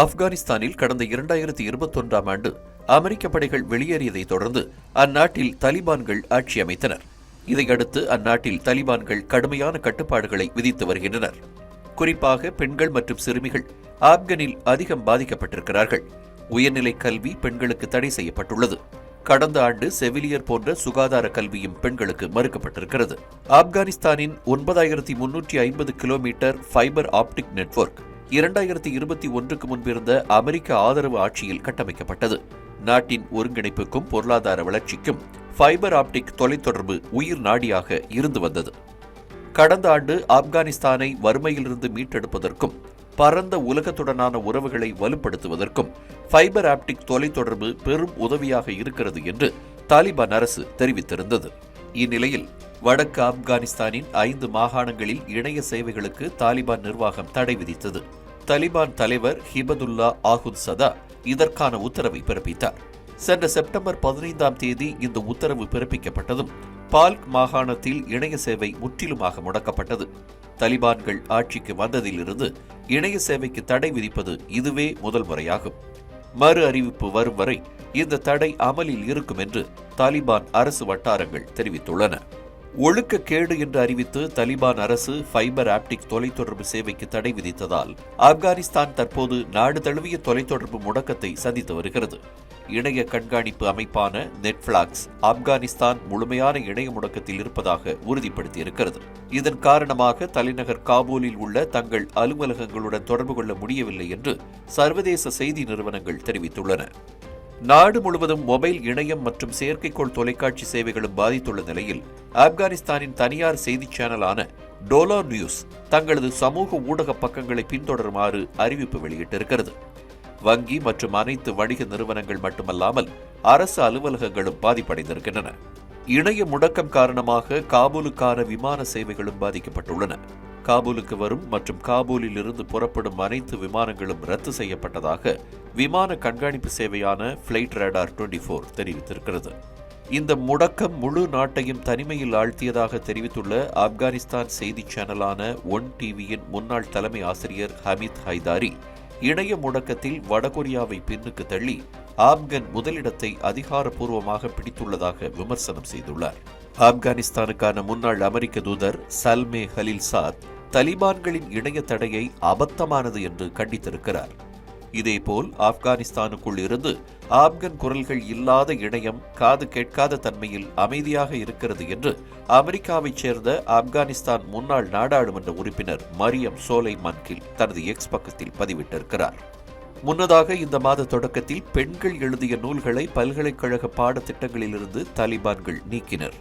ஆப்கானிஸ்தானில் கடந்த 2021ஆம் ஆண்டு அமெரிக்க படைகள் வெளியேறியதைத் தொடர்ந்து அந்நாட்டில் தலிபான்கள் ஆட்சி அமைத்தனர். இதையடுத்து அந்நாட்டில் தலிபான்கள் கடுமையான கட்டுப்பாடுகளை விதித்து வருகின்றனர். குறிப்பாக பெண்கள் மற்றும் சிறுமிகள் ஆப்கனில் அதிகம் பாதிக்கப்பட்டிருக்கிறார்கள். உயர்நிலை கல்வி பெண்களுக்கு தடை செய்யப்பட்டுள்ளது. கடந்த ஆண்டு செவிலியர் போன்ற சுகாதார கல்வியும் பெண்களுக்கு மறுக்கப்பட்டிருக்கிறது. ஆப்கானிஸ்தானின் 9350 கிலோமீட்டர் ஃபைபர் ஆப்டிக் நெட்வொர்க் 2021க்கு முன்பிருந்த அமெரிக்க ஆதரவு ஆட்சியில் கட்டமைக்கப்பட்டது. நாட்டின் ஒருங்கிணைப்புக்கும் பொருளாதார வளர்ச்சிக்கும் ஃபைபர் ஆப்டிக் தொலைத்தொடர்பு உயிர் நாடியாக இருந்து வந்தது. கடந்த ஆண்டு ஆப்கானிஸ்தானை வறுமையிலிருந்து மீட்டெடுப்பதற்கும் பரந்த உலகத்துடனான உறவுகளை வலுப்படுத்துவதற்கும் ஃபைபர் ஆப்டிக் தொலைத்தொடர்பு பெரும் உதவியாக இருக்கிறது என்று தாலிபான் அரசு தெரிவித்திருந்தது. இந்நிலையில் வடக்கு ஆப்கானிஸ்தானின் 5 மாகாணங்களில் இணைய சேவைகளுக்கு தாலிபான் நிர்வாகம் தடை விதித்தது. தாலிபான் தலைவர் ஹிபதுல்லா ஆகுத் சதா இதற்கான உத்தரவை பிறப்பித்தார். சென்ற செப்டம்பர் 15ஆம் தேதி இந்த உத்தரவு பிறப்பிக்கப்பட்டதும் பால்க் மாகாணத்தில் இணைய சேவை முற்றிலுமாக முடக்கப்பட்டது. தலிபான்கள் ஆட்சிக்கு வந்ததிலிருந்து இணைய சேவைக்கு தடை விதிப்பது இதுவே முதல் முறையாகும். மறு அறிவிப்பு வரும் வரை இந்த தடை அமலில் இருக்கும் என்று தாலிபான் அரசு வட்டாரங்கள் தெரிவித்துள்ளன. ஒழுக்கக்கேடு என்று அறிவித்து தாலிபான் அரசு ஃபைபர் ஆப்டிக் தொலைத்தொடர்பு சேவைக்கு தடை விதித்ததால் ஆப்கானிஸ்தான் தற்போது நாடு தழுவிய தொலைத்தொடர்பு முடக்கத்தை சந்தித்து வருகிறது. இணைய கண்காணிப்பு அமைப்பான நெட்ஃபிளாக்ஸ் ஆப்கானிஸ்தான் முழுமையான இணைய முடக்கத்தில் இருப்பதாக உறுதிப்படுத்தியிருக்கிறது. இதன் காரணமாக தலைநகர் காபூலில் உள்ள தங்கள் அலுவலகங்களுடன் தொடர்பு கொள்ள முடியவில்லை என்று சர்வதேச செய்தி நிறுவனங்கள் தெரிவித்துள்ளன. நாடு முழுவதும் மொபைல் இணையம் மற்றும் செயற்கைக்கோள் தொலைக்காட்சி சேவைகளும் பாதித்துள்ள நிலையில் ஆப்கானிஸ்தானின் தனியார் செய்தி சேனலான டோலோ நியூஸ் தங்களது சமூக ஊடக பக்கங்களை பின்தொடருமாறு அறிவிப்பு வெளியிட்டிருக்கிறது. வங்கி மற்றும் அனைத்து வணிக நிறுவனங்கள் மட்டுமல்லாமல் அரசு அலுவலகங்களும் பாதிப்படைந்திருக்கின்றன. இணைய முடக்கம் காரணமாக காபூலுக்கான விமான சேவைகளும் பாதிக்கப்பட்டுள்ளன. காபூலுக்கு வரும் மற்றும் காபூலில் இருந்து புறப்படும் அனைத்து விமானங்களும் ரத்து செய்யப்பட்டதாக விமான கண்காணிப்பு சேவையான ஃபிளைட் ரேடார் 24 தெரிவித்திருக்கிறது. இந்த முடக்கம் முழு நாட்டையும் தனிமையில் ஆழ்த்தியதாக தெரிவித்துள்ள ஆப்கானிஸ்தான் செய்தி சேனலான ஒன் டிவியின் முன்னாள் தலைமை ஆசிரியர் ஹமீத் ஹைதாரி, இணைய முடக்கத்தில் வடகொரியாவை பின்னுக்கு தள்ளி ஆப்கன் முதலிடத்தை அதிகாரப்பூர்வமாக பிடித்துள்ளதாக விமர்சனம் செய்துள்ளார். ஆப்கானிஸ்தானுக்கான முன்னாள் அமெரிக்க தூதர் சல்மே ஹலில்சாத் தலிபான்களின் இணைய தடையை அபத்தமானது என்று கண்டித்திருக்கிறார். இதேபோல் ஆப்கானிஸ்தானுக்குள் இருந்து ஆப்கன் குரல்கள் இல்லாத இணையம் காது கேட்காத தன்மையில் அமைதியாக இருக்கிறது என்று அமெரிக்காவைச் சேர்ந்த ஆப்கானிஸ்தான் முன்னாள் நாடாளுமன்ற உறுப்பினர் மரியம் சோலைமான்கில் தனது எக்ஸ் பக்கத்தில் பதிவிட்டிருக்கிறார். முன்னதாக இந்த மாத தொடக்கத்தில் பெண்கள் எழுதிய நூல்களை பல்கலைக்கழக பாடத்திட்டங்களிலிருந்து தாலிபான்கள் நீக்கினர்.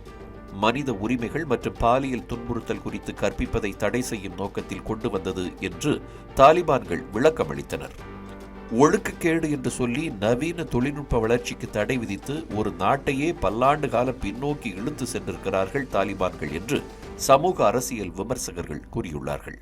மனித உரிமைகள் மற்றும் பாலியல் துன்புறுத்தல் குறித்து கற்பிப்பதை தடை செய்யும் நோக்கத்தில் கொண்டு வந்தது என்று தாலிபான்கள் விளக்கமளித்தனர். ஒழுக்கக்கேடு என்று சொல்லி நவீன தொழில்நுட்ப வளர்ச்சிக்கு தடை விதித்து ஒரு நாட்டையே பல்லாண்டு காலம் பின்னோக்கி இழுத்து சென்றிருக்கிறார்கள் தாலிபான்கள் என்று சமூக அரசியல் விமர்சகர்கள் கூறியுள்ளார்கள்.